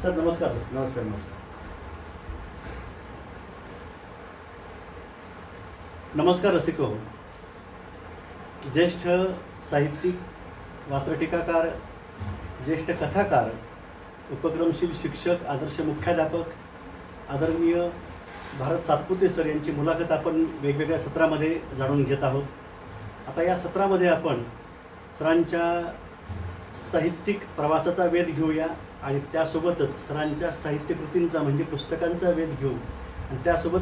Sir नमस्कार sir. नमस्कार नमस्कार. नमस्कार रसिको. ज्येष्ठ साहित्यिक, वात्रटिकाकार, ज्येष्ठ कथाकार, उपक्रमशील शिक्षक, आदर्श मुख्याध्यापक, आदरणीय भारत सातपुते सर यांची मुलाखत आपण वेगवेगळ्या सत्रामध्ये जाणून घेत आहोत. आता या सत्रामध्ये आपण सरांच्या साहित्यिक प्रवासाचा वेध घेऊया आणि त्यासोबतच सरांच्या साहित्यकृतींचा म्हणजे पुस्तकांचा वेध घेऊ आणि त्यासोबत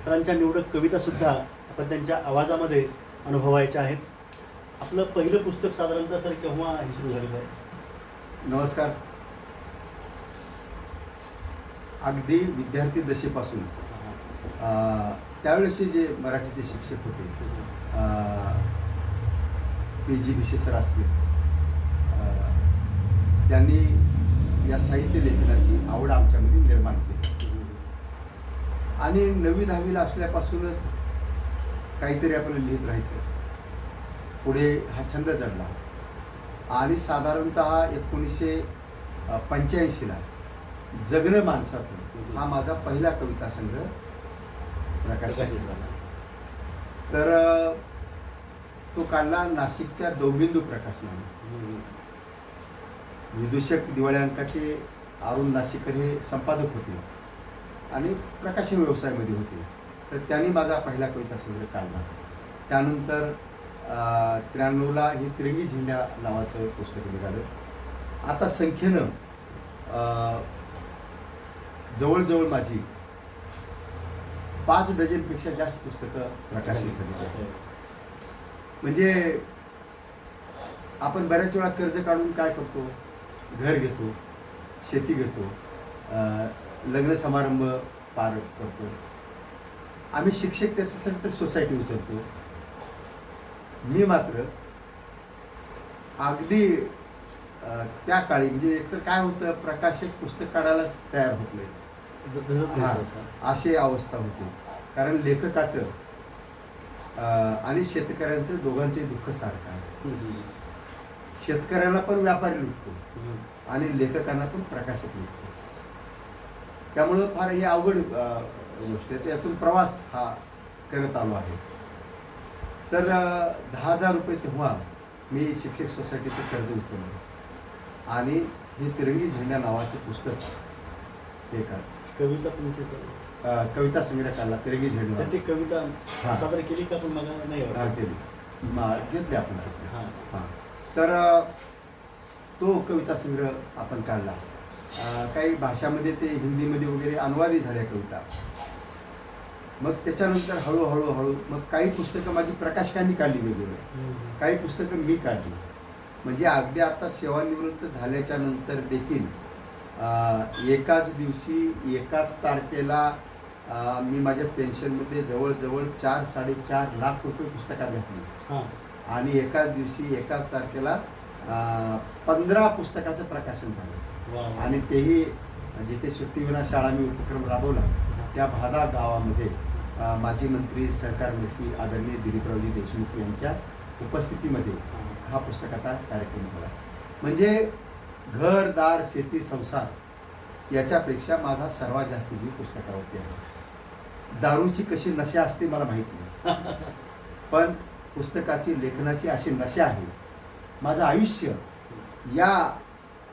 सरांच्या निवडक कवितासुद्धा आपण त्यांच्या आवाजामध्ये अनुभवायच्या आहेत. आपलं पहिलं पुस्तक साधारणतः सर केव्हा हे सुरू झालेलं आहे? नमस्कार. अगदी विद्यार्थी दशेपासून त्यावेळेसचे जे मराठीचे शिक्षक होते, PG भिसे सर असतील, त्यांनी या साहित्य लेखनाची आवड आमच्यामध्ये निर्माण केली आणि 9वी-10वीला असल्यापासूनच काहीतरी आपल्याला लिहित राहायचं. पुढे हा छंद जडला आणि साधारणतः 1985ला जगणं माणसाचं हा माझा पहिला कविता संग्रह प्रकाशित झाला. तर तो काढला नाशिकच्या दौबिंदू प्रकाशनाने. विदूषक दिवाळी अंकाचे अरुण नाशिकर हे संपादक होते आणि प्रकाशन व्यवसायामध्ये होते. तर त्यांनी माझा पहिला कविता संग्रह काढला. त्यानंतर 93ला हे तिरंगी झेंडा नावाचं पुस्तक निघालं. आता संख्येनं जवळजवळ माझी 5 डझनपेक्षा जास्त पुस्तकं प्रकाशित झाली. म्हणजे आपण बऱ्याच वेळा कर्ज काढून काय करतो, घर घेतो, शेती घेतो, लग्न समारंभ पार करतो. आम्ही शिक्षक त्याच्यासाठी तर सोसायटी उचलतो. मी मात्र अगदी त्या काळी म्हणजे एकतर काय होतं, प्रकाशक पुस्तक काढायलाच तयार होत नाही अशी अवस्था होती. कारण लेखकाचं आणि शेतकऱ्यांचं दोघांचे दुःख सारखं आहे. शेतकऱ्यांना पण व्यापारी लुटतो आणि लेखकांना पण प्रकाशक लुटतो. त्यामुळं फार ही अवघड गोष्ट आहे. त्यातून प्रवास हा करत आलो आहे. तर 10,000 रुपये तेव्हा मी शिक्षक सोसायटीचं कर्ज उचललं आणि हे तिरंगी झेंडा नावाचं पुस्तक हे कविता तुमची कविता संग्रह काढला तिरंगी झेंडा. ती कविता सादर केली का? पण मला नाही केली, घेतली आपण. हां. तर तो कविता संग्रह आपण काढला. काही भाषामध्ये ते हिंदीमध्ये वगैरे अनुवादित झाल्या कविता. मग त्याच्यानंतर हळूहळू मग काही पुस्तकं माझी प्रकाशकांनी काढली वेगवेगळी, काही पुस्तकं मी काढली. म्हणजे अगदी आता सेवानिवृत्त झाल्याच्या नंतर देखील एकाच दिवशी एकाच तारखेला मी माझ्या पेन्शनमध्ये जवळजवळ 4-4.5 लाख रुपये पुस्तकात घातली आणि एकाच दिवशी एकाच तारखेला 15 पुस्तकाचं प्रकाशन झालं. आणि तेही जिथे सुट्टीविना शाळा मी उपक्रम राबवला त्या भादा गावामध्ये माजी मंत्री सहकार मंत्री आदरणीय दिलीपरावजी देशमुख यांच्या उपस्थितीमध्ये हा पुस्तकाचा कार्यक्रम झाला. म्हणजे घरदार शेती संसार याच्यापेक्षा माझा सर्वात जास्त जीव पुस्तकावरती आहे. दारूची कशी नशा असते मला माहीत नाही, पण पुस्तकाची लेखनाची अशी नशा आहे. माझं आयुष्य या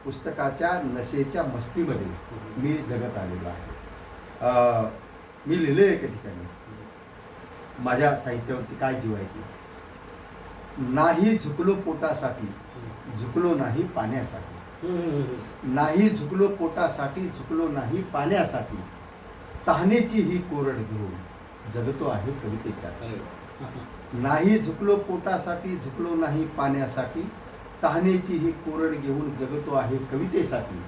पुस्तकाच्या नशेच्या मस्तीमध्ये मी जगत आलेलो आहे. मी लिहिलं एका ठिकाणी माझ्या साहित्यावरती काय जीव आहे ती. नाही झुकलो पोटासाठी, झुकलो नाही पाण्यासाठी. नाही झुकलो पोटासाठी, झुकलो नाही पाण्यासाठी. तहानेची ही कोरड घेऊन जगतो आहे कवितेसाठी. नाही झुकलो पोटासाठी, झुकलो नाही पाण्यासाठी. तहानेची ही कोरड घेऊन जगतो आहे कवितेसाठी.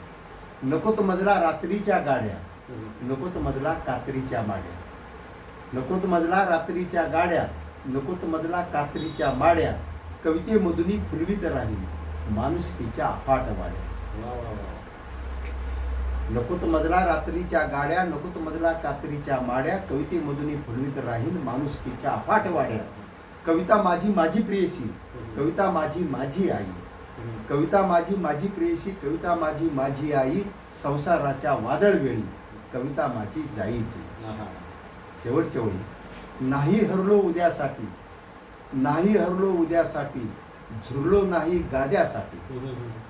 नकोत मजला रात्रीच्या गाड्या, नकोत मजला कात्रीच्या माड्या. नकोत मजला रात्रीच्या गाड्या, नकोत मजला कात्रीच्या माड्या. कवितेमधून फुलवीत राहील माणुसकीच्या अफाट वाड्या. नकोत मजला रात्रीच्या गाड्या, नकोत मजला कात्रीच्या माड्या. कवितेमधून फुलवीत राहील माणुसकीच्या अफाट वाड्या. कविता माझी माझी प्रेयसी, कविता माझी माझी आई. कविता माझी माझी प्रेयसी, कविता माझी माझी आई, संसाराच्या वादळ वेळी कविता माझी जाईची. शेवटच्या वेळी नाही हरलो उद्यासाठी, नाही हरलो उद्यासाठी, झुरलो नाही गाद्यासाठी,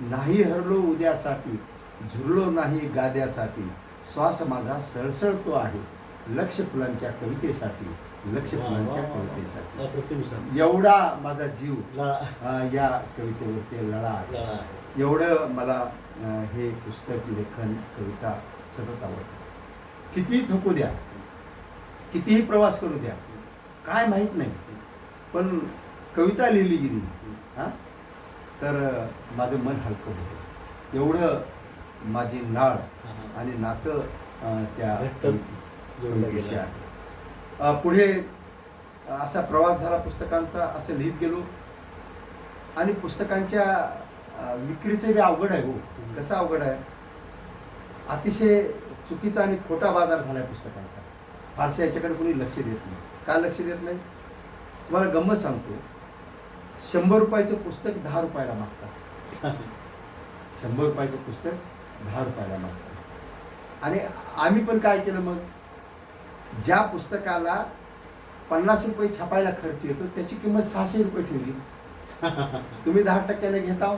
नाही हरलो उद्यासाठी, झुरलो नाही गाद्यासाठी, श्वास माझा सळसळतो आहे लक्ष फुलांच्या कवितेसाठी, लक्ष फुलांच्या कवितेसाठी. अप्रतिम सर. एवढा माझा जीव लळा. या कवितेवरती लळा आहे. लळा आहे. एवढं मला हे पुस्तक, लेखन, कविता सतत आवडतं. कितीही थकू द्या, कितीही प्रवास करू द्या, काय माहीत नाही, पण कविता लिहिली गेली हां तर माझं मन हलकं होतं. एवढं माझी नाळ आणि नातं त्या कवितेशी आहे. पुढे असा प्रवास झाला पुस्तकांचा, असं लिहित गेलो. आणि पुस्तकांच्या विक्रीचे बी अवघड आहे. हो, कसं अवघड आहे, अतिशय चुकीचा आणि खोटा बाजार झाला आहे पुस्तकांचा. फारसं याच्याकडे कोणी लक्ष देत नाही. का लक्ष देत नाही तुम्हाला गंमत सांगतो. 100 रुपयाचं पुस्तक 10 रुपयाला मागतात. 100 रुपयाचं पुस्तक 10 रुपयाला मागतात. आणि आम्ही पण काय केलं मग, ज्या पुस्तकाला 50 रुपये छापायला खर्च येतो त्याची किंमत 600 रुपये ठेवली. तुम्ही 10% घेता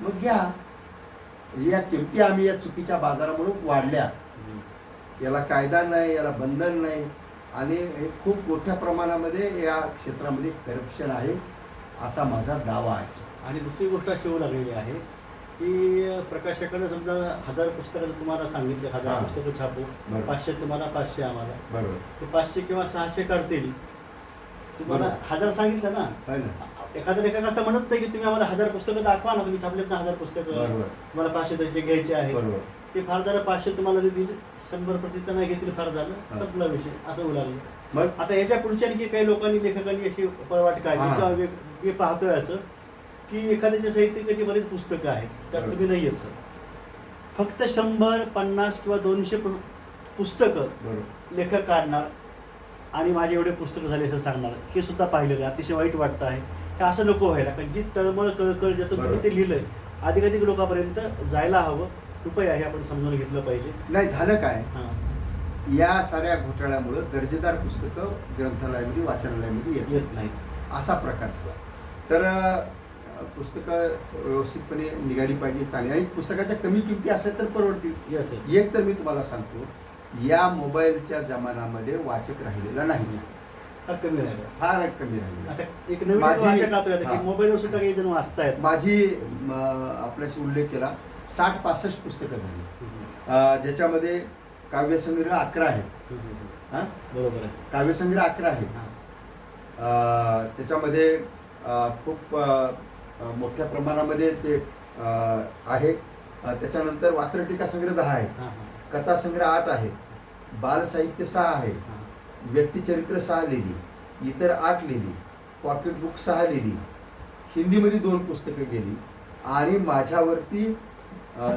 मग घ्या. या किमती आम्ही या चुकीच्या बाजारामुळे वाढल्या. याला कायदा नाही, याला बंधन नाही, आणि हे खूप मोठ्या प्रमाणामध्ये या क्षेत्रामध्ये करप्शन आहे असा माझा दावा आहे. आणि दुसरी गोष्ट अशी होऊ लागलेली आहे की प्रकाशकाने समजा 1000 पुस्तकाचं तुम्हाला सांगितलं, 1000 पुस्तकं छापू, 500 तुम्हाला, 500 आम्हाला. बरोबर. ते 500 किंवा 600 काढतील. तुम्हाला 1000 सांगितलं ना, एखादा लेखक असं म्हणत नाही की तुम्ही आम्हाला 1000 पुस्तकं दाखवा ना, तुम्ही छापलेत ना 1000 पुस्तकं, तुम्हाला 500 तसे घ्यायचे आहे. ते फार झालं 500 तुम्हाला देतील, 100 प्रति त्यांना घेतील, फार झालं, संपला विषय. असं होऊ लागलं. मग आता याच्या पुढच्या आणखी काही लोकांनी, लेखकांनी अशी पळवाट काढली किंवा मी पाहतोय असं की एखाद्याच्या साहित्यिकाची बरीच पुस्तकं आहेत, त्यात तुम्ही नाही येत सर. फक्त 100, 50 किंवा 200 पुस्तकं लेखक काढणार आणि माझे एवढे पुस्तकं झाले असं सांगणार. हे सुद्धा पाहिलेलं आहे. अतिशय वाईट वाटतं आहे. हे असं नको व्हायला. कारण जी तळमळ कळकळ ज्यातून तुम्ही ते लिहिलंय अधिकाधिक लोकांपर्यंत जायला हवं. कृपया हे आपण समजून घेतलं पाहिजे. नाही झालं काय, या साऱ्या घोटाळ्यामुळं दर्जेदार पुस्तकं ग्रंथालयामध्ये, वाचनालयामध्ये येत नाहीत, असा प्रकार झाला. तर पुस्तकं व्यवस्थितपणे निघाली पाहिजे, चांगली. आणि पुस्तकाच्या कमी किमती असल्या तर परवडतील. एक तर मी तुम्हाला सांगतो, या मोबाईलच्या जमान्यामध्ये वाचक राहिलेला नाही, फार कमी राहिलं, फार कमी राहिलेला. आता एक नवीन वाचक आता की मोबाईलवर सुद्धा काही जण वाचतायत. माझी आपल्याशी उल्लेख केला 60-65 पुस्तकं झाली, ज्याच्यामध्ये काव्यसंग्रह 11 आहेत. बरोबर आहे, काव्यसंग्रह 11 आहेत. त्याच्यामध्ये खूप मोठ्या प्रमाणामध्ये ते आहे. त्याच्यानंतर वात्रटिका संग्रह 10 आहे, कथासंग्रह 8 आहे, बालसाहित्य 6 आहे, व्यक्तिचरित्र 6 लिहिली, इतर 8 लिहिली, पॉकेट बुक 6 लिहिली, हिंदीमध्ये 2 पुस्तकं गेली, आणि माझ्यावरती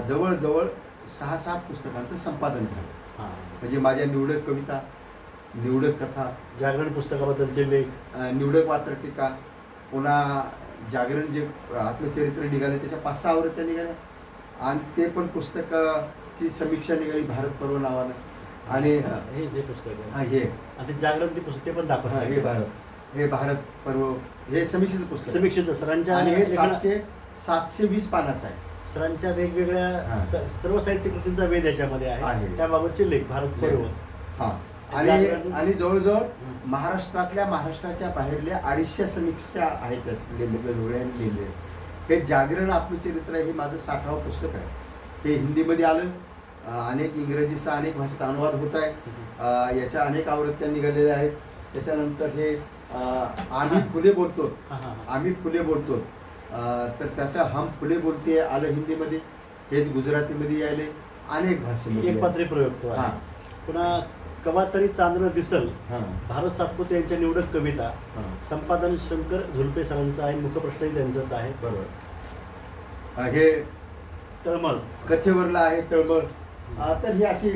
जवळजवळ 6-7 पुस्तकांचं संपादन झालं. म्हणजे माझ्या निवडक कविता, निवडक कथा, जागरण पुस्तकाबद्दलचे लेख, निवडक वात्रटिका, पुन्हा जागरण जे आत्मचरित्र निघाले त्याच्या 5-6 आवृत्त्या निघाल्या, आणि ते पण पुस्तकाची समीक्षा निघाली भारत पर्व नावानं. आणि हे पुस्तक हे आणि जागरण ते पुस्तक ते पण दाखवतात. हे भारत पर्व हे समीक्षेचं पुस्तक, समीक्षेचं सरांच्या, आणि हे 720 पानाचं आहे. सरांच्या वेगवेगळ्या सर्व साहित्य कृतींचा वेध याच्यामध्ये आहे, त्याबाबतचे लेख, भारत पर्व. आणि जवळजवळ महाराष्ट्राच्या बाहेरल्या 250 समीक्षा आहेत वेगवेगळ्या लिहिलेल्या. हे जागरण आत्मचरित्र हे माझं 60वं पुस्तक आहे. हे हिंदीमध्ये आलं, अनेक इंग्रजीचा अनेक भाषेत अनुवाद होत आहे, याच्या अनेक आवृत्त्या निघालेल्या आहेत. त्याच्यानंतर हे आम्ही फुले बोलतो, आम्ही फुले बोलतो, तर त्याचा हम फुले बोलते आलं हिंदीमध्ये, हेच गुजरातीमध्ये यायले, अनेक भाषेमध्ये. एक पात्री प्रयोग. पुन्हा कवा तरी चांदणं दिसल, भारत सातपुते यांच्या निवडक कविता, संपादन शंकर झुलपे सरांचं आहे, मुखपृष्ठही त्यांचंच आहे. बरोबर. हे तळमळ कथेवरला आहे, तळमळ. तर ही अशी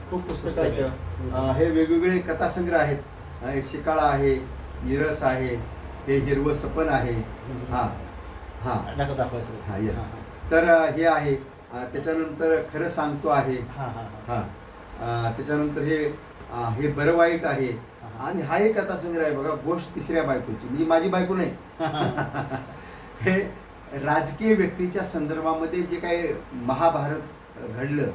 खूप पुस्तकं आहेत. हे वेगवेगळे कथासंग्रह आहेत. शिकाळा आहे, इरस आहे, हे हिरवं सपन आहे. हां दाखवायचं. हां येस. तर हे आहे. त्याच्यानंतर खरं सांगतो आहे. हां हां हां त्याच्यानंतर हे बरं वाईट आहे. आणि हा एक कथासंग्रह आहे बघा, गोष्ट तिसऱ्या बायकोची, म्हणजे माझी बायको नाही. हे राजकीय व्यक्तीच्या संदर्भामध्ये जे काही महाभारत घडलं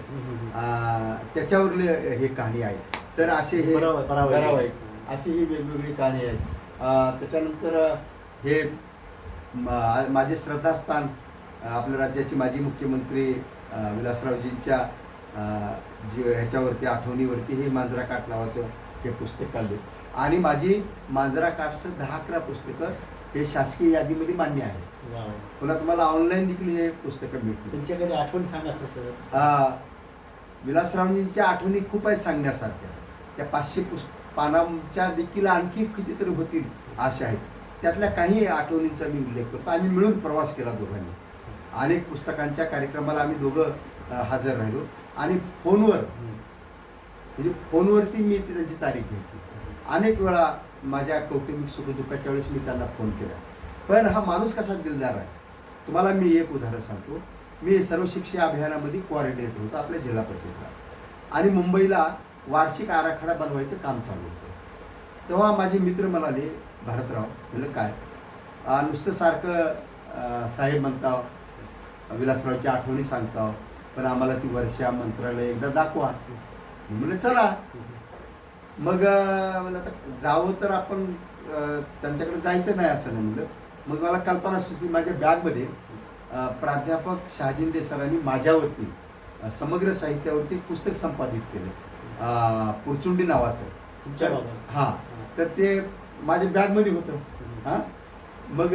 त्याच्यावरले हे कहाणी आहे. तर असे हे बरावाईट अशी ही वेगवेगळी कहाणी आहे. त्याच्यानंतर हे माझे श्रद्धास्थान आपल्या राज्याचे माजी मुख्यमंत्री विलासरावजींच्या ह्याच्यावरती आठवणीवरती हे मांजरा काठ नावाचं हे पुस्तक काढले. आणि माझी मांजरा काठचं 10-11 पुस्तकं हे शासकीय यादीमध्ये मान्य आहे. पुन्हा तुम्हाला ऑनलाईन देखील हे पुस्तकं मिळतील. तुमच्याकडे आठवण सांगा सर. विलासरावजींच्या आठवणी खूप आहेत सांगण्यासारख्या. त्या 500 पानांच्या देखील आणखी कितीतरी होतील अशा आहेत. त्यातल्या काही आठवणींचा मी उल्लेख करतो. आम्ही मिळून प्रवास केला दोघांनी. अनेक पुस्तकांच्या कार्यक्रमाला आम्ही दोघं हजर राहिलो. आणि फोनवर म्हणजे फोनवरती मी त्यांची तारीख घ्यायची. अनेक वेळा माझ्या कौटुंबिक सुखदुःखाच्या वेळेस मी त्यांना फोन केला. पण हा माणूस कसा दिलदार आहे. तुम्हाला मी एक उदाहरण सांगतो. मी सर्व शिक्षा अभियानामध्ये कोऑर्डिनेटर होतो आपल्या जिल्हा परिषदेला. आणि मुंबईला वार्षिक आराखडा बनवायचं काम चालू होतं. तेव्हा माझे मित्र म्हणाले, भारतराव, म्हणलं काय नुसतं सारखं साहेब म्हणता, विलासरावची आठवणी सांगता, पण आम्हाला ती वर्षा मंत्रालय एकदा दाखवा. म्हणलं चला. मग म्हणलं आता जावं तर आपण त्यांच्याकडे जायचं नाही असं नाही म्हणलं. मग मला कल्पना सुचली. माझ्या बॅगमध्ये प्राध्यापक शहाजिंदे सरांनी माझ्यावरती समग्र साहित्यावरती पुस्तक संपादित केलं, पुरचुंडी नावाचं. हां, तर ते माझ्या बॅगमध्ये होतं. हां, मग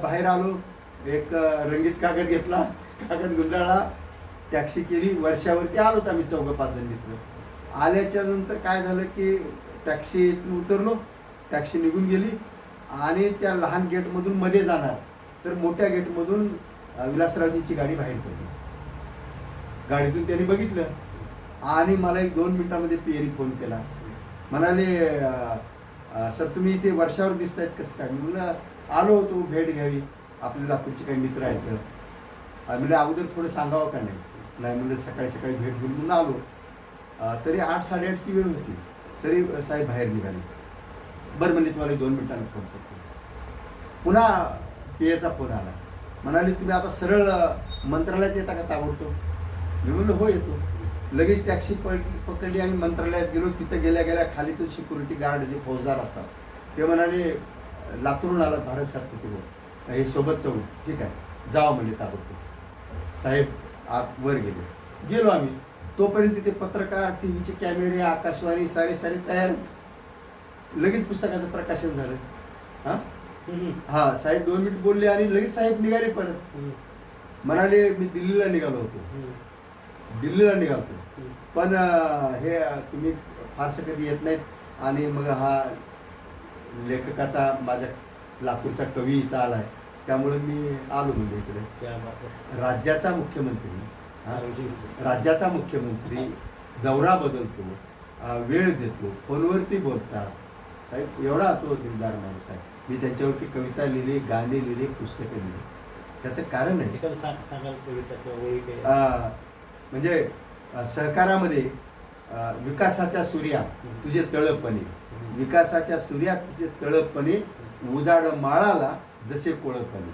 बाहेर आलो. एक रंगीत कागद घेतला, कागद गुंडाळला, टॅक्सी केली, वर्षावरती आलो तर आम्ही 4-5 जण मित्र. आल्याच्या नंतर काय झालं की टॅक्सीतून उतरलो, टॅक्सी निघून गेली आणि त्या लहान गेटमधून मध्ये जाणार तर मोठ्या गेटमधून विलासरावजीची गाडी बाहेर पडली. गाडीतून त्यांनी बघितलं आणि मला 1-2 मिनिटामध्ये पीएनी फोन केला. म्हणाले, सर तुम्ही इथे वर्षावर दिसत आहेत कसं काय. म्हणलं आलो होतो भेट घ्यावी, आपले लातूरचे काही मित्र आहेत. म्हणजे अगोदर थोडं सांगावं का नाही. म्हणजे सकाळी सकाळी भेट घेऊन म्हणून आलो. तरी 8-8:30ची वेळ होती. तरी साहेब बाहेर निघाले. बरं म्हणले तुम्हाला 2 मिनिटांनी फोन करतो. पुन्हा पीएचा फोन आला. म्हणाले तुम्ही आता सरळ मंत्रालयात येता का ताबडतोब. मी म्हणलं हो येतो. लगेच टॅक्सी पकडली, आम्ही मंत्रालयात गेलो. तिथं गेल्या गेल्या खाली तो सिक्युरिटी गार्ड जे फौजदार असतात ते म्हणाले, लातूरून आलात भारत सातपुतेवर, हे सोबत चढू. ठीक आहे जावा म्हणजे ताबडतोब. साहेब आत वर गेलो आम्ही. तोपर्यंत तिथे पत्रकार, टी व्हीचे कॅमेरे, आकाशवाणी सारे तयारच. लगेच पुस्तकाचं प्रकाशन झालं. हां साहेब 2 मिनिट बोलले आणि लगेच साहेब निघाले परत. म्हणाले मी दिल्लीला निघालो पण हे तुम्ही फारसं कधी येत नाहीत आणि मग हा लेखकाचा माझ्या लातूरचा कवी इथं आलाय त्यामुळे मी आलो म्हणजे इकडे. राज्याचा मुख्यमंत्री दौरा बदलतो, वेळ देतो, फोनवरती बोलता. साहेब एवढा तो दिलदार माणूस आहे. मी त्यांच्यावरती कविता लिहिली, गाणी लिहिली, पुस्तकं लिहिली. त्याचं कारण आहे म्हणजे सहकारामध्ये विकासाच्या सूर्या तुझे तळपणे, विकासाच्या सूर्यात तुझे तळपणे, उजाड माळाला जसे कोळपणे,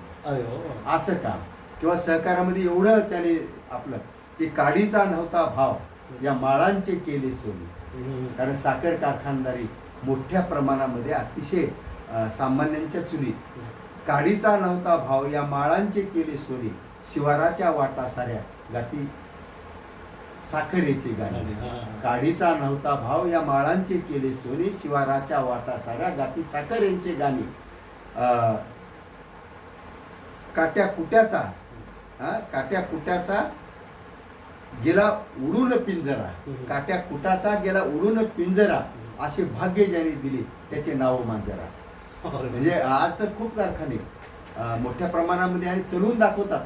असं काम. किंवा सहकारामध्ये एवढं त्याने आपलं की काडीचा नव्हता भाव या माळांचे केले सोनी. कारण साखर कारखानदारी मोठ्या प्रमाणामध्ये अतिशय सामान्यांच्या चुली. काडीचा नव्हता भाव या माळांचे केले सोनी, शिवाराच्या वाटा साऱ्या गाती साखरेचे गाणी. काडीचा नव्हता भाव या माळांचे केले सोनी, शिवाराच्या वाटा साऱ्या गाती साखरेचे गाणी. काट्या कुट्याचा गेला उडून पिंजरा, काट्या कुटाचा गेला उडून पिंजरा, असे भाग्य ज्याने दिले त्याचे नाव मांजरा. म्हणजे आज तर खूप कारखाने मोठ्या प्रमाणामध्ये आणि चलवून दाखवतात.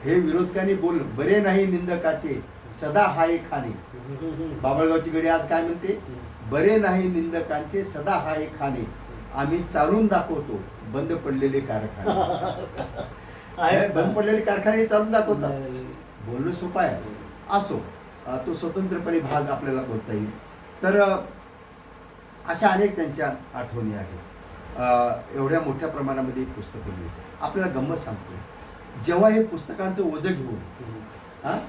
हे विरोधकांनी बोल बरे नाही निंदकाचे सदा हाय खाणे. बाबळगावची गडी आज काय म्हणते, बरे नाही निंदकांचे सदा हाय खाणे, आम्ही चालून दाखवतो बंद पडलेले कारखाने आहे बंद पडलेले कारखाने चालून दाखवतात. नाही. बोलणं सोपं आहे. असो, तो स्वतंत्रपणे भाग आपल्याला बोलता येईल. तर अशा अनेक त्यांच्या आठवणी आहेत. एवढ्या मोठ्या प्रमाणामध्ये पुस्तकं लिहिली. आपल्याला गंमत सांगतो, जेव्हा हे पुस्तकांचं ओझं घेऊन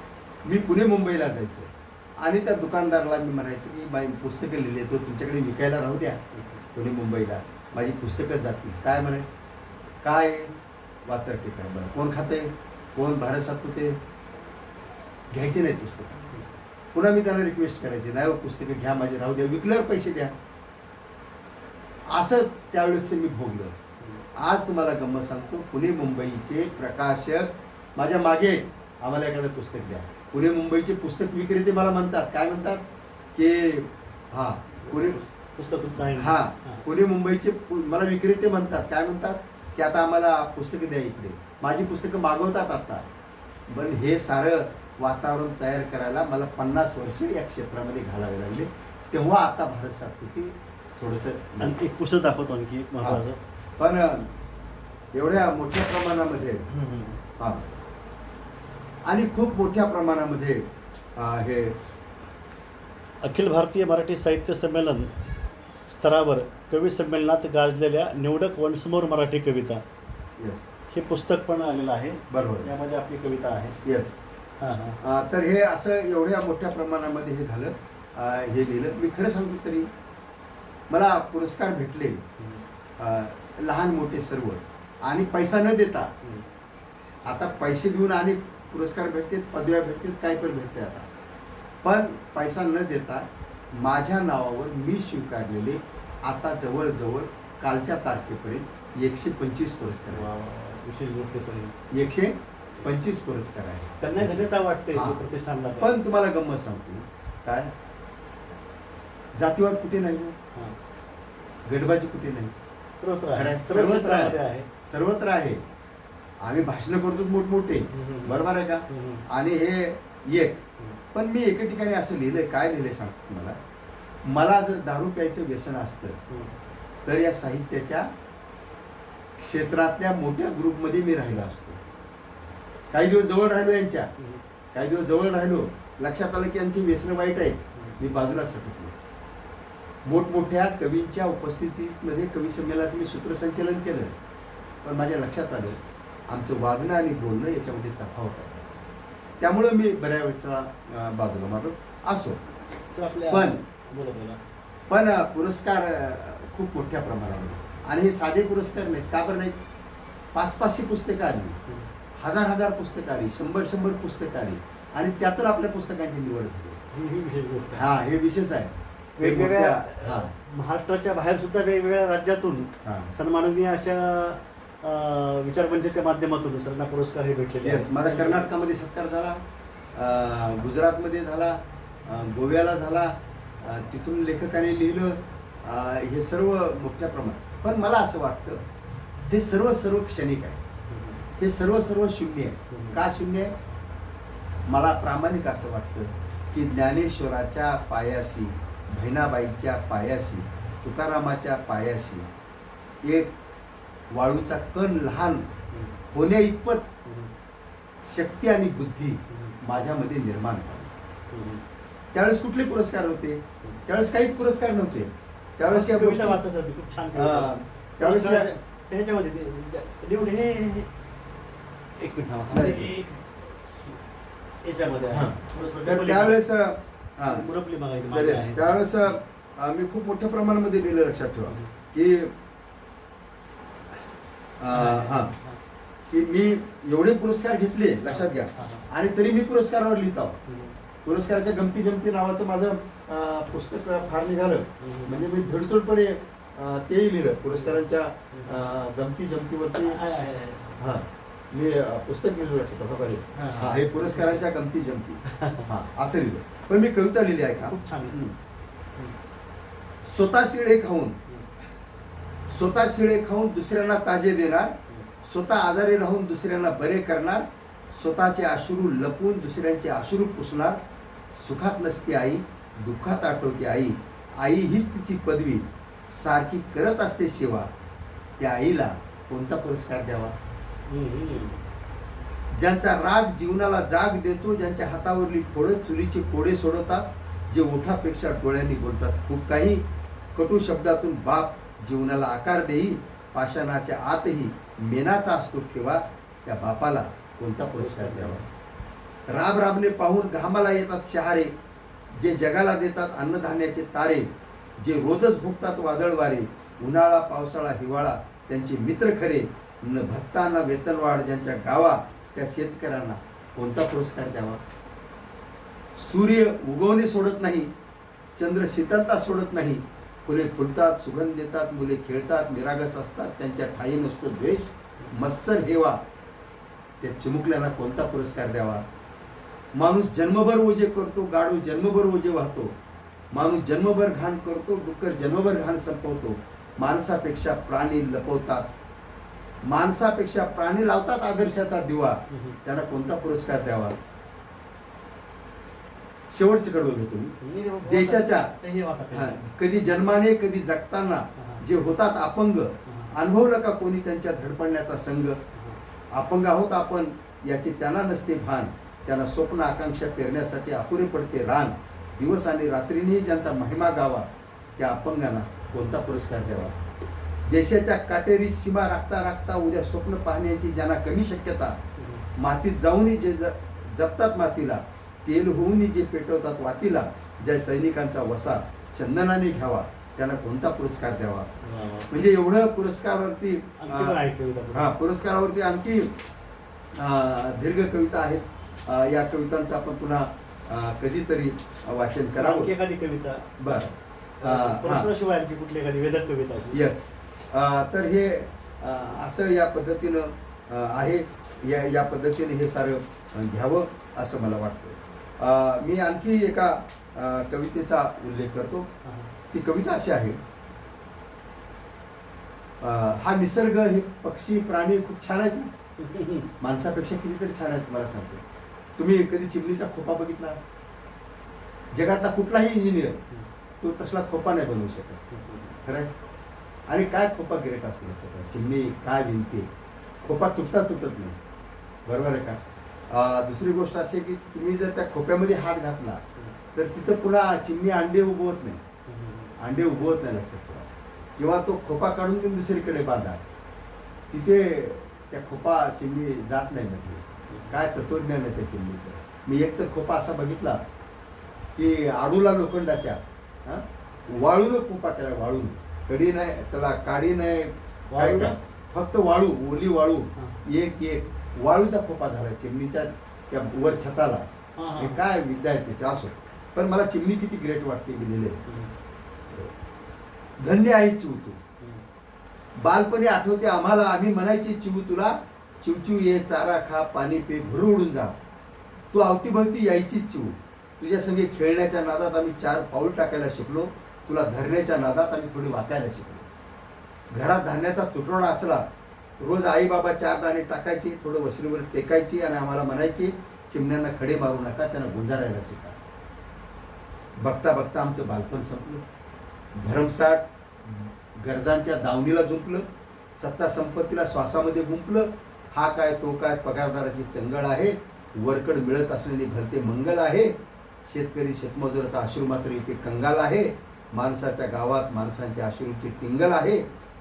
मी पुणे मुंबईला जायचं आणि त्या दुकानदाराला मी म्हणायचं की बाई पुस्तकं लिहिले तो तुमच्याकडे विकायला राहू द्या, पुणे मुंबईला माझी पुस्तकं जातील. काय म्हणे, काय वातर टिका, बरं कोण खाते, कोण भारत सातपुते, घ्यायचे नाहीत पुस्तकं. पुन्हा मी त्यांना रिक्वेस्ट करायचे, नाही हो पुस्तकं घ्या माझे, राहू द्या, विकल्यावर पैसे द्या. असं त्यावेळेस मी भोगलं. आज तुम्हाला गंमत सांगतो, पुणे मुंबईचे प्रकाशक माझ्या मागे आहेत, आम्हाला एखादं पुस्तक द्या. पुणे मुंबईचे पुस्तक विक्रेते मला म्हणतात, काय म्हणतात की हां पुणे पुस्तक तुमचं आहे ना? हां पुणे मुंबईचे मला विक्रेते म्हणतात, काय म्हणतात की आता आम्हाला पुस्तकं द्या इकडे. माझी पुस्तकं मागवतात आता. पण हे सारं वातावरण तयार करायला मला 50 वर्ष या क्षेत्रामध्ये घालावे लागले. तेव्हा आता भारत सातपुते थोडंसं आणखी एक पुस्तक दाखवतो, आणखी एक महत्वाचं. पण एवढ्या मोठ्या प्रमाणामध्ये हां आणि खूप मोठ्या प्रमाणामध्ये हे अखिल भारतीय मराठी साहित्य संमेलन स्तरावर कवी संमेलनात गाजलेल्या निवडक वंशमोर मराठी कविता येस हे पुस्तक पण आलेलं आहे. बरोबर, यामध्ये आपली कविता आहे. येस. हां हां. तर हे असं एवढ्या मोठ्या प्रमाणामध्ये हे झालं. हे लिहिलं. मी खरं सांगतो तरी मला पुरस्कार भेटले, लहान मोठे सर्व, आणि पैसा न देता. आता पैसे देऊन आणि पुरस्कार भेटतात, पदव्या भेटतात, काय पण भेटते आता. पण पैसा न देता माझ्या नावावर मी स्वीकारलेले आता जवळजवळ कालच्या तारखेपर्यंत 125 पुरस्कार वा, आहेत. वा, वा. विशेष गोष्ट सगळी. 125 पुरस्कार आहेत. त्यांना धन्यता वाटते हां. प्रतिष्ठानला. पण तुम्हाला गंमत सांगतो, काय जातीवाद कुठे नाही, हां. गटबाजी कुठे नाही, सर्वत्र खरं आहे. आहे. सर्व सर्वत्र क्षेत्रामध्ये आहे. आहे. सर्वत्र आहे. आम्ही भाषणं करतो मोठमोठे, बरोबर आहे का, आणि हे एक. पण मी एके ठिकाणी असं लिहिलंय, काय लिहिलंय सांगतो तुम्हाला. मला जर दारू प्यायचं व्यसन असतं तर या साहित्याच्या क्षेत्रातल्या मोठ्या ग्रुपमध्ये मी राहिलो असतो. काही दिवस जवळ राहिलो यांच्या, काही दिवस जवळ राहिलो, लक्षात आलं की यांची व्यसनं वाईट आहेत, मी बाजूला सटकलो. मोठमोठ्या कवींच्या उपस्थितीमध्ये कवी संमेलनात मी सूत्रसंचलन केलं. पण माझ्या लक्षात आलं आमचं वागणं आणि बोलणं याच्यामध्ये तफावत आहे. त्यामुळं मी बऱ्याच वेळेला बाजूला मारलो. असो, सर आपल्या पण बोला बोला. पण पुरस्कार खूप मोठ्या प्रमाणामध्ये, आणि हे साधे पुरस्कार नाहीत. का बरं नाहीत? 500-500 पुस्तकं आली, 1000-1000 पुस्तकं आली, 100-100 पुस्तकं आली, आणि त्यातून आपल्या पुस्तकांची निवड झाली. ही विशेष गोष्ट आहे. हा, हे विशेष आहे. वेगवेगळ्या हा महाराष्ट्राच्या बाहेर सुद्धा वेगवेगळ्या राज्यातून हा सन्माननीय अशा विचारमंचाच्या माध्यमातून सरांना पुरस्कार हे भेटलेले येस. आहेत. माझा कर्नाटकामध्ये सत्कार झाला, गुजरातमध्ये झाला, गोव्याला झाला, तिथून लेखकाने लिहिलं. हे सर्व मोठ्या प्रमाणात. पण मला असं वाटतं हे सर्व क्षणिक आहे, हे सर्व शून्य आहे. का शून्य आहे? मला प्रामाणिक असं वाटतं की ज्ञानेश्वराच्या पायाशी, बहिणाबाईच्या पायाशी, तुकारामाच्या पायाशी एक वाळूचा कण लहान होण्या इतपत शक्ती आणि बुद्धी माझ्यामध्ये निर्माण झाली. त्यावेळेस कुठले पुरस्कार होते? त्यावेळेस काहीच पुरस्कार नव्हते. त्यावेळेस या कविता गोष्टी वाचायसाठी खूप छान कविता. त्यावेळेस त्याच्यामध्ये हे एक मिनिट थांबा. नाही. याच्यामध्ये आहे. तर त्यावेळेस मुरपली मागायची माझी आहे. त्यावेळेस मी खूप मोठ्या प्रमाणामध्ये लिहिलं. लक्षात ठेवा की की मी एवढे पुरस्कार घेतले, लक्षात घ्या, आणि तरी मी पुरस्कारावर लिहित आहोत. पुरस्काराच्या गमती जमती नावाचं माझं पुस्तक फार निघालं. म्हणजे मी धडधडपणे तेही लिहिलं पुरस्कारांच्या गमती जमतीवरती. हां, मी पुस्तक लिहिलं. लक्षात हा, हे पुरस्कारांच्या गमती जमती, हां असं लिहिलं. पण मी कविता लिहिली आहे का, खूप छान. स्वतः शिळे खाऊन दुसऱ्यांना ताजे देणार, स्वतः आजारी राहून दुसऱ्यांना बरे करणार, स्वतःचे अश्रू लपवून दुसऱ्यांचे अश्रू पुसणार. सुखात नसते आई, दुःखात आठवते आई, आई हीच तिची पदवी, सारखी करत असते सेवा. त्या आईला कोणता पुरस्कार द्यावा? हम्म. ज्यांचा राग जीवनाला जाग देतो, ज्यांच्या हातावरली फोडं चुलीचे कोडे सोडवतात, जे ओठापेक्षा डोळ्यांनी बोलतात खूप काही, कटू शब्दातून बाप जीवनाला आकार देई, पाषाणाच्या आतही मेनाचा असतो ठेवा, त्या बापाला कोणता पुरस्कार द्यावा? राब राबने पाहून घामाला येतात शहारे, जे जगाला देतात अन्नधान्याचे तारे, जे रोजच भुगतात वादळ वारे, उन्हाळा पावसाळा हिवाळा त्यांचे मित्र खरे, न भत्तांना वेतनवाढ ज्यांच्या गावा, त्या शेतकऱ्यांना कोणता पुरस्कार द्यावा? सूर्य उगवणे सोडत नाही, चंद्र शीतलता सोडत नाही, फुले फुलतात सुगंध देतात, मुले खेळतात निरागस असतात, त्यांच्या ठाई नसतो द्वेष, मत्सर हेवा, त्या चिमुकल्याला कोणता पुरस्कार द्यावा? माणूस जन्मभर ओझे करतो, गाडू जन्मभर ओझे वाहतो, माणूस जन्मभर घाण करतो, डुक्कर जन्मभर घाण संपवतो, माणसापेक्षा प्राणी लपवतात, माणसापेक्षा प्राणी लावतात आदर्शाचा दिवा, त्यांना कोणता पुरस्कार द्यावा? शेवटचं कडवं घेतो मी. देशाच्या कधी जन्माने कधी जगताना जे होतात अपंग, अनुभवलं का कोणी त्यांच्या धडपडण्याचा संग? अपंग आहोत आपण याचे त्यांना नसते भान, त्यांना स्वप्न आकांक्षा पेरण्यासाठी अपुरे पडते रान, दिवस आणि रात्रीनेही ज्यांचा महिमा गावा, त्या अपंगांना कोणता पुरस्कार द्यावा? देशाच्या काटेरी सीमा राखता राखता उद्या स्वप्न पाहण्याची ज्यांना कमी शक्यता, मातीत जाऊनही जे जपतात मातीला, तेल होऊनही जे पेटवतात वातीला, ज्या सैनिकांचा वसा चंदनाने घ्यावा, त्यांना कोणता पुरस्कार द्यावा? म्हणजे एवढं पुरस्कारावरती पुरस्कारावरती आणखी दीर्घ कविता आहेत. या कवितांचं आपण पुन्हा कधीतरी वाचन करावं. एखादी कविता बरं शिवाय आणखी कुठली एखादी वेदक कविता? यस. तर हे असं या पद्धतीनं आहे, या पद्धतीने हे सारं घ्यावं असं मला वाटतं. मी आणखी एका कवितेचा उल्लेख करतो. ती कविता अशी आहे, हा निसर्ग, हे पक्षी प्राणी खूप छान आहेत, माणसापेक्षा कितीतरी छान आहेत. मला सांगतो, तुम्ही कधी चिमणीचा खोपा बघितला? जगातला कुठलाही इंजिनियर तो तसला खोपा नाही बनवू शकत, खरं आहे? आणि काय खोपा ग्रेट असतो सगळं, चिमणी काय विणते, खोपा तुटत नाही, बरोबर आहे का? दुसरी गोष्ट अशी आहे की तुम्ही जर त्या खोप्यामध्ये हात घातला तर तिथं पुन्हा चिमणी अंडे उगवत नाही, अंडे उगवत नाही, लक्षात ठेवा. किंवा तो खोपा काढून तुम्ही दुसरीकडे बांधा, तिथे त्या खोपा चिमणी जात नाही. म्हणजे काय तत्वज्ञान आहे त्या चिमणीचं. मी एक तर खोपा असा बघितला की आडूला लोखंडाच्या वाळून खोपा केला, वाळून, कडी नाही त्याला, काडी नाही, काय काय, फक्त वाळू, ओली वाळू, एक एक वाळूचा खोपा झाला चिमणीच्या त्या वर छताला. हे काय विद्या आहे त्याची. असो, पण मला चिमणी किती ग्रेट वाटते लिहिले. धन्य आहे चिव तू, बालपणी आठवते आम्हाला, आम्ही म्हणायचे चिव तुला, चिवचिव ये चारा खा पाणी पे भरू उडून जा, तू अवतीभवती यायची चिव, तुझ्या संगे खेळण्याच्या नादात आम्ही 4 पाऊल टाकायला शिकलो, तुला धरण्याच्या नादात आम्ही थोडी वाकायला शिकलो. घरात धान्याचा तुटवडा असला, रोज आई बाबा 4 दाणे टाकायची, थोडं वसरीवर टेकायची आणि आम्हाला म्हणायची, चिमण्यांना खडे मारू नका, त्यांना गुंजारायला शिका. बघता बघता आमचं बालपण संपलं, भरमसाठ गरजांच्या दावणीला झुंपलं, सत्ता संपत्तीला श्वासामध्ये गुंपलं. हा काय तो काय पगारदाराची चंगळ आहे, वरकड मिळत असलेली भलते मंगल आहे, शेतकरी शेतमजुराचा अश्रू मात्र इथे कंगाल आहे, माणसाच्या गावात माणसांच्या अश्रूंची टिंगल आहे,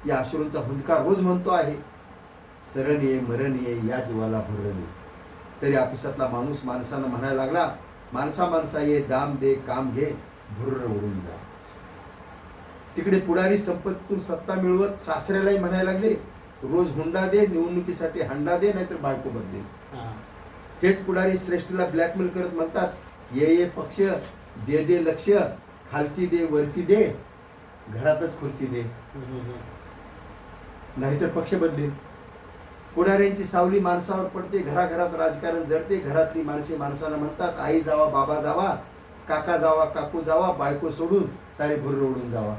या अश्रूंचा हुंदकार रोज म्हणतो आहे, सरण ये मरण ये या जीवाला भरले. तरी ऑफिसातला माणूस माणसानं म्हणायला लागला, माणसा माणसा ये दाम दे काम घे भुर्र उडून जा. तिकडे पुढारी संपत्तीतून सत्ता मिळवत सासऱ्यालाही म्हणायला लागले, रोज हुंडा दे, निवडणुकीसाठी हंडा दे, नाहीतर बायको बदलेल. हेच पुढारी श्रेष्ठीला ब्लॅकमेल करत म्हणतात, ये पक्ष दे दे लक्ष, खालची दे वरची दे, घरातच खुर्ची दे, नाहीतर पक्ष बदलेल. पुढाऱ्यांची सावली माणसावर पडते, घराघरात राजकारण जडते, घरातली माणसे माणसाला म्हणतात, आई जावा बाबा जावा, काका जावा काकू जावा, बायको सोडून सारी भुर्र उडून जावा.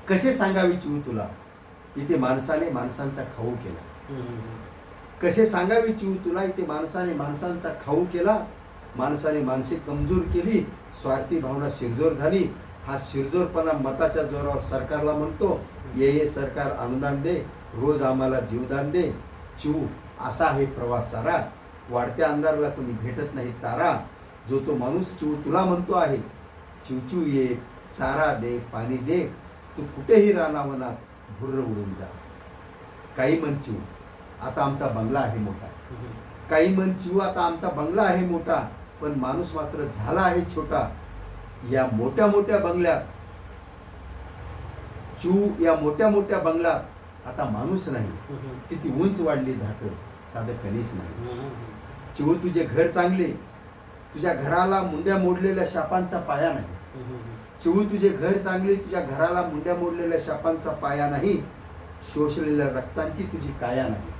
कसे सांगावी चिव तुला, इथे माणसाने माणसांचा खाऊ केला. कसे सांगावी चिव तुला, इथे माणसाने माणसांचा खाऊ केला, माणसाने मानसिक कमजोर केली, स्वार्थी भावना शिरजोर झाली. हा शिरजोरपणा मताच्या जोरावर सरकारला म्हणतो, ये सरकार अनुदान दे, रोज आम्हाला जीवदान दे चिऊ असा आहे प्रवास सारा, वाढत्या अंधाराला कोणी भेटत नाही तारा, जो तो माणूस चिऊ तुला म्हणतो आहे, चिवचिव ये चारा दे पाणी दे, तू कुठेही रानावनात भुर्र उडून जा. काही म्हण चिऊ आता आमचा बंगला आहे मोठा, काही म्हण चिऊ आता आमचा बंगला आहे मोठा, पण माणूस मात्र झाला आहे छोटा. या मोठ्या मोठ्या बंगल्यात चिऊ, या मोठ्या मोठ्या बंगल्यात आता माणूस नाही, किती उंच वाढली धाट साधं कणीस नाही. चिऊ तुझे घर चांगले, तुझ्या घराला मुंड्या मोडलेल्या शापांचा पाया नाही. चिऊ तुझे घर चांगले, तुझ्या घराला मुंड्या मोडलेल्या शापांचा पाया नाही, शोषलेल्या रक्तांची तुझी काया नाही.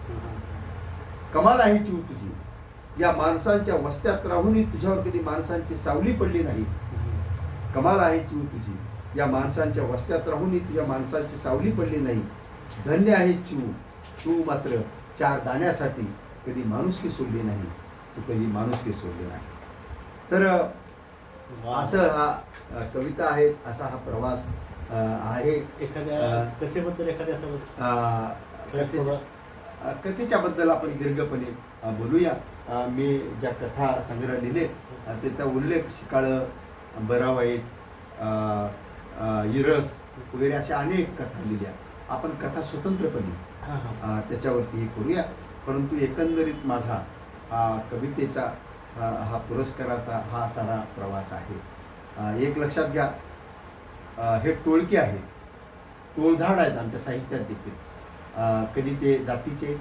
कमाल आहे चिऊ तुझी, या माणसांच्या वस्त्यात राहूनही तुझ्यावर कधी माणसांची सावली पडली नाही. कमाल आहे चिऊ तुझी, या माणसांच्या वस्त्यात राहूनही तुझ्या माणसांची सावली पडली नाही. धन्य आहे चिऊ तू मात्र चार दाण्यासाठी कधी माणुसकी सोडली नाही, तू कधी माणुसकी सोडली नाही. तर असं हा कविता आहेत, असा हा प्रवास आहे. एखाद्या कथेबद्दल एखाद्या कथेच्या बद्दल आपण दीर्घपणे बोलूया. मी ज्या कथा संग्रह लिहिले त्याचा उल्लेख शिकाळ, बरा वाईट, इरस वगैरे अशा अनेक कथा लिहिल्या. आपण कथा स्वतंत्रपणे त्याच्यावरती हे करूया. परंतु एकंदरीत माझा हा कवितेचा हा पुरस्काराचा हा सारा प्रवास आहे. एक लक्षात घ्या, हे टोळके आहेत, टोळधाड आहेत आमच्या साहित्यात देखील. कधी ते जातीचे,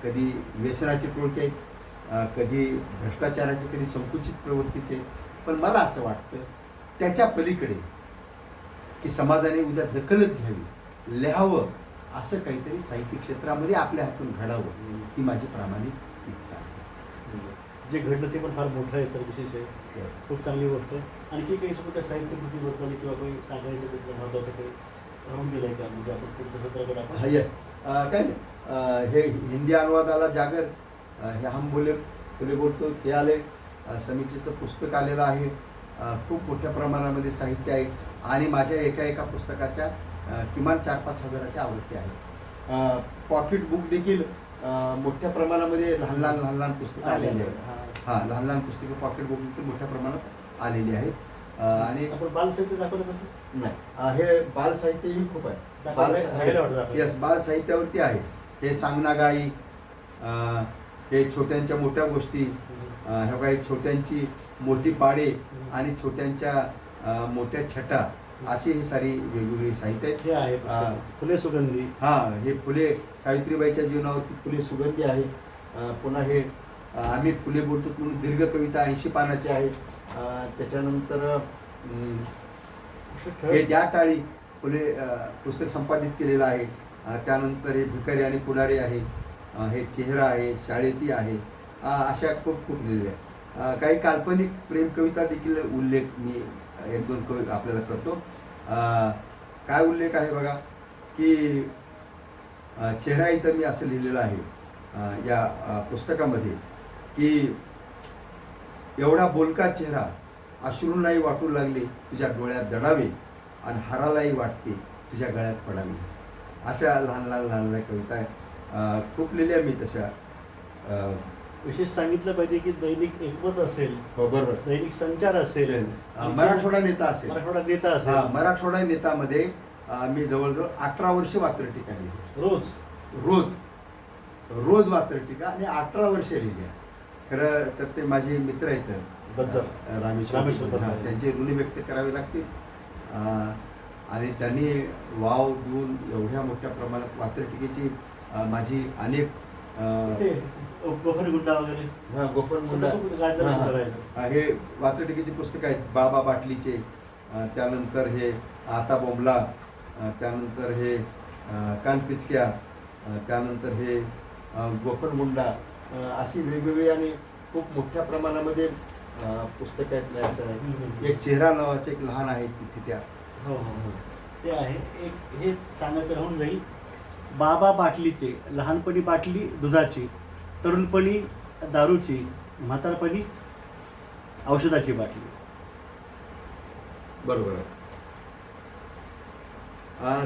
कधी व्यसनाचे टोळके आहेत, कधी भ्रष्टाचाराचे, कधी संकुचित प्रवृत्तीचे. पण मला असं वाटतं त्याच्या पलीकडे की समाजाने उद्या दखलच घ्यावी, लिहावं, असं काहीतरी साहित्य क्षेत्रामध्ये आपल्या हातून घडावं ही माझी प्रामाणिक इच्छा आहे. जे घडलं ते पण फार मोठं आहे सर, विशेष आहे, खूप चांगली गोष्ट. आणखी काही कुठल्या साहित्य कृतीबद्दल किंवा काही सांगायचं कुठलं महत्त्वाचं काही राहून गेलं आहे का, म्हणजे आपण पुढच्या सत्राकडे आपण येस काय नाही, हे हिंदी अनुवादाला जागर, हे हम बोले फुले बोलतो हे आले, समीक्षेचं पुस्तक आलेलं आहे. खूप मोठ्या प्रमाणामध्ये साहित्य आहे आणि माझ्या एका पुस्तकाच्या किमान 4-5 हजाराच्या आवृत्ती आहेत. पॉकेट बुक देखील मोठ्या प्रमाणामध्ये लहान पुस्तकं आलेली आहेत. लहान पुस्तकं पॉकेट बुक देखील मोठ्या प्रमाणात आलेली आहेत. आणि आपण बाल साहित्य दाखवलं कसं नाही, हे बाल साहित्यही खूप आहे. येस, बाल साहित्यावरती आहे. हे सांगनागाई, हे छोट्यांच्या मोठ्या गोष्टी, ह्या काही छोट्यांची मोठी पाडे आणि छोट्यांच्या मोठ्या छटा, अशी ही सारी वेगवेगळी साहित्य आहेत. फुले सुगंधी, हे फुले, सावित्रीबाईच्या जीवनावरती फुले सुगंधी आहे. पुन्हा हे आम्ही फुले बोलतो म्हणून दीर्घ कविता 80 पानाची आहे. त्याच्यानंतर हे द्या टाळी फुले पुस्तक संपादित केलेलं आहे. त्यानंतर हे भिकारी आणि पुढारी आहे. हे चेहरा आहे, शाळेती आहे. अशा खूप लिहिल्या. काही काल्पनिक प्रेम कविता देखील उल्लेख मी 1-2 आपल्याला करतो. काय उल्लेख आहे बघा की चेहरा इथं मी असं लिहिलेलं आहे या पुस्तकामध्ये की एवढा बोलका चेहरा अश्रूंनाही वाटू लागले तुझ्या डोळ्यात दडावे आणि हारालाही वाटते तुझ्या गळ्यात पडावी. अशा लहान कविता आहे. खूप लिहिल्या मी तशा. विशेष सांगितलं पाहिजे की दैनिक एकमत असेल, बरोबर, दैनिक संचार असेल, मराठवाडा नेता असेल, मराठवाडा नेतामध्ये मी जवळजवळ 18 वर्ष वात्रटिका लिहिली. रोज वात्रटिका आणि 18 वर्ष लिहिल्या. खरं तर ते माझे मित्र आहेत रामेश्वर, त्यांचे ऋणी व्यक्त करावे लागतील. आणि त्यांनी वाव देऊन एवढ्या मोठ्या प्रमाणात वात्रटिकेची माझी अनेक गोफनगुंडा वगैरे, हे वात्रटिकेची पुस्तकं आहेत. बाबा बाटलीचे, त्यानंतर हे आता बोंबला, त्यानंतर हे कानपिचक्या, त्यानंतर हे गोफनगुंडा, अशी वेगवेगळी आणि खूप मोठ्या प्रमाणामध्ये पुस्तकं आहेत. नाही असं आहे. एक चेहरा नावाचं एक लहान आहे तिथे त्या ते आहे. एक हे सांगायचं राहून जाईल, बाबा बाटलीचे, लहानपणी बाटली दुधाची, तरुणपणी दारूची, म्हातारपणी औषधाची बाटली. बरोबर आहे.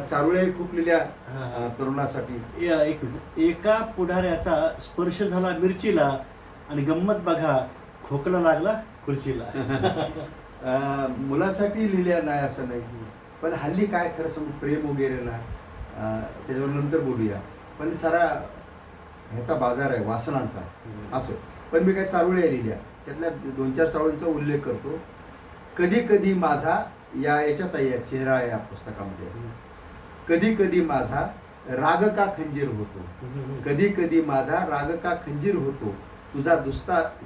चारुळ्याही खूप लिहिल्या हा. तरुणासाठी. एक मिनिट. एका पुढाऱ्याचा स्पर्श झाला मिरचीला आणि गंमत बघा खोकला लागला खुर्चीला. मुलासाठी लिहिल्या नाही असं नाही, पण हल्ली काय खरं सांगू प्रेम वगैरे ना त्याच्यावर नंतर बोलूया. पण सारा ह्याचा बाजार आहे वासनांचा असं. पण मी काय चारुळ्या लिहिल्या, त्यातल्या 2-4 चारुळ्यांचा उल्लेख करतो. कधी कधी माझा याच्यात आहे, या चेहरा या पुस्तकामध्ये, कधी कधी माझा राग का खंजीर होतो, कधी कधी माझा राग का खंजीर होतो, तुझा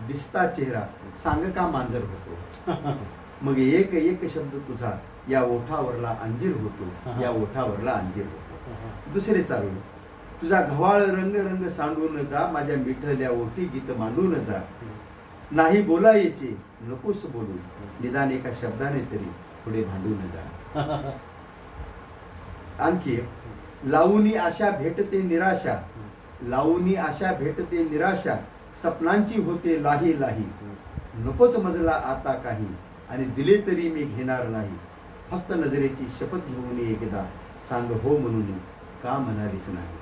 दिसता चेहरा सांग का मांजर होतो, मग एक एक शब्द तुझा या ओठावरला अंजीर होतो, या ओठावरला अंजीर होतो. दुसरे चारुळे, तुझा घवाळ रंग रंग सांडून जा, माझ्या मिठल्या ओठी गीत मांडून जा, नाही बोलायचे नकोस बोलू, निदान एका शब्दाने तरी थोडे भांडून जा. आणखी एक, लावूनी आशा भेटते निराशा, लावूनी आशा भेटते निराशा, सपनांची होते लाही लाही, नकोच मजला आता काही आणि दिले तरी मी घेणार नाही, फक्त नजरेची शपथ घेऊन एकदा सांग हो म्हणून का म्हणालीच नाही.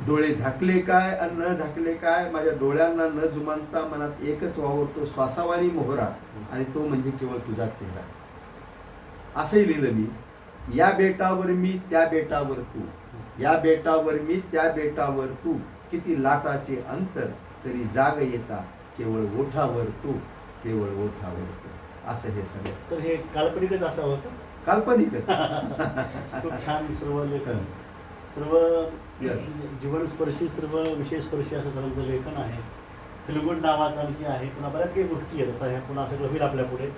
डोळे झाकले काय आणि न झाकले काय, माझ्या डोळ्यांना न जुमानता मनात एकच वावरतो श्वासावानी मोहरा, आणि तो म्हणजे केवळ तुझाच चेहरा. असंही लिहिलं मी. या बेटावर मी त्या बेटावर तू, या बेटावर मी त्या बेटावर तू, किती लाटाचे अंतर तरी जाग येता केवळ ओठावर तू, केवळ ओठावर तू. असं हे सगळं. सर हे काल्पनिकच असावं का? काल्पनिकच. खूप छान सर्व लेखन, सर्व Yes. जीवनस्पर्शी, सर्व विषयस्पर्शी असं सर्वांचं लेखन आहे. फिलगुड नावाचं आणखी आहे, पुन्हा बऱ्याच काही गोष्टी आहेत. आता ह्या पुन्हा सगळं होईल आपल्या पुढे.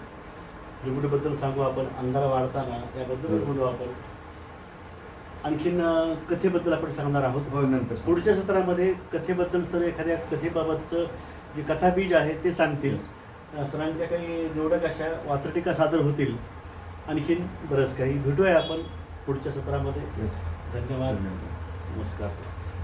फिलगुडबद्दल सांगू आपण, अंधार वाढताना याबद्दल बोलू आपण. आणखीन कथेबद्दल आपण सांगणार आहोत. हो, नंतर सांगू. पुढच्या सत्रामध्ये कथेबद्दल सर एखाद्या कथेबाबतचं जे कथाबीज आहे ते सांगतील. सरांच्या काही निवडक अशा वात्रटिका सादर होतील. आणखीन बरंच काही भेटूया आपण पुढच्या सत्रामध्ये. Yes. धन्यवाद. नमस्कार सर.